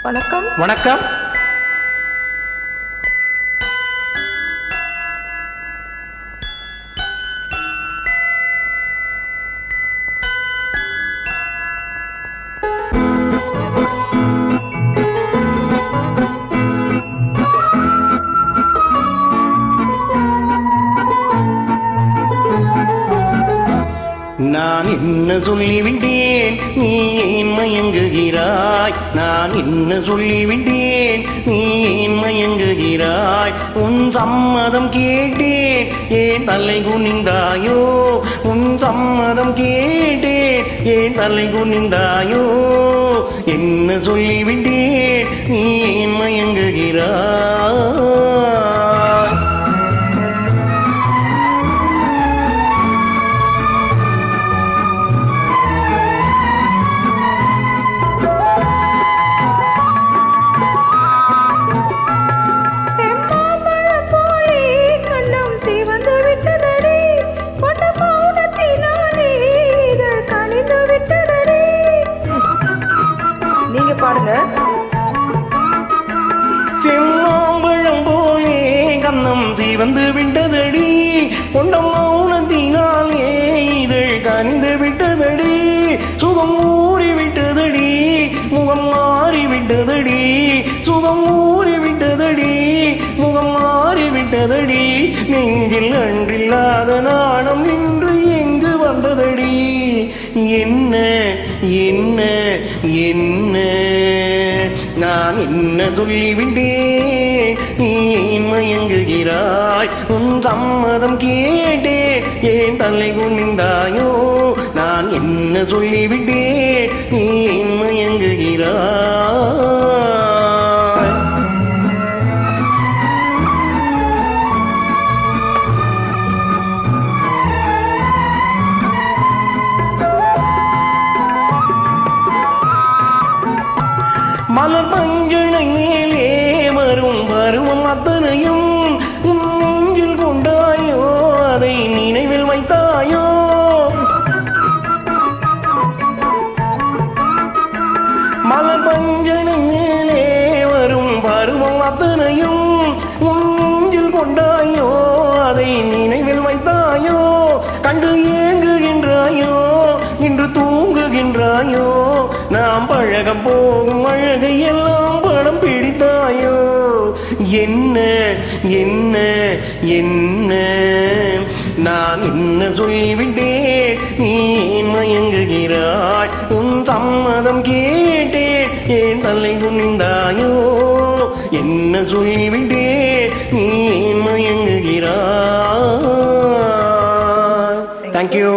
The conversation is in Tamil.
வணக்கம். வணக்கம். நான் என்ன சொல்லிவிட்டேன், நீ ஏன் மயங்குகிறாய்? நான் என்ன சொல்லிவிட்டேன், நீ ஏன் மயங்குகிறாய்? உன் சம்மதம் கேட்டேன், ஏன் தலை குனிந்தாயோ? உன் சம்மதம் கேட்டேன், ஏன் தலை குனிந்தாயோ? என்ன சொல்லிவிட்டேன், நீ ஏன் மயங்குகிறாய்? பாடுங்க. செம்மாம்பழம் போலே கண்ணம் தீவந்து விட்டதடி, கொண்ட மௌனத்தினாலே இதழ் கனிந்து விட்டதடி, சுகம் ஊறி விட்டதடி, முகம் மாறி விட்டதடி, சுகம் ஊறி விட்டதடி, முகம் மாறி விட்டதடி, நெஞ்சில் அன்றில்லாத நாணம் இன்று எங்கு வந்ததடி? என்ன என்ன என்ன நான் என்ன சொல்லிவிட்டேன், நீ மயங்குகிறாய்? உன் சம்மதம் கேட்டேன், ஏன் தலை குனிந்தாயோ? நான் என்ன சொல்லிவிட்டேன், நீ மயங்குகிறாய்? மலர் மஞ்சளை மேலே வரும் பருவம் அத்தனையும் உன் நெஞ்சில் கொண்டாயோ? அதை நினைவில் வைத்தாயோ? மலர் மஞ்சளை மேலே வரும் பருவம் அத்தனையும் உன் நெஞ்சில் கொண்டாயோ? அதை நினைவில் வைத்தாயோ? கண்டு ஏங்குகின்றாயோ? இன்று தூங்குகின்றாயோ? நாம் பழக போகும் அழகை எல்லாம் படம் பிடித்தாயோ? என்ன என்ன என்ன நான் என்ன சொல்லிவிட்டேன், நீ மயங்குகிறாய்? உன் சம்மதம் கேட்டேன், ஏன் தலை குனிந்தாயோ? என்ன சொல்லிவிட்டேன், நீ மயங்குகிறாய்? தேங்க்யூ.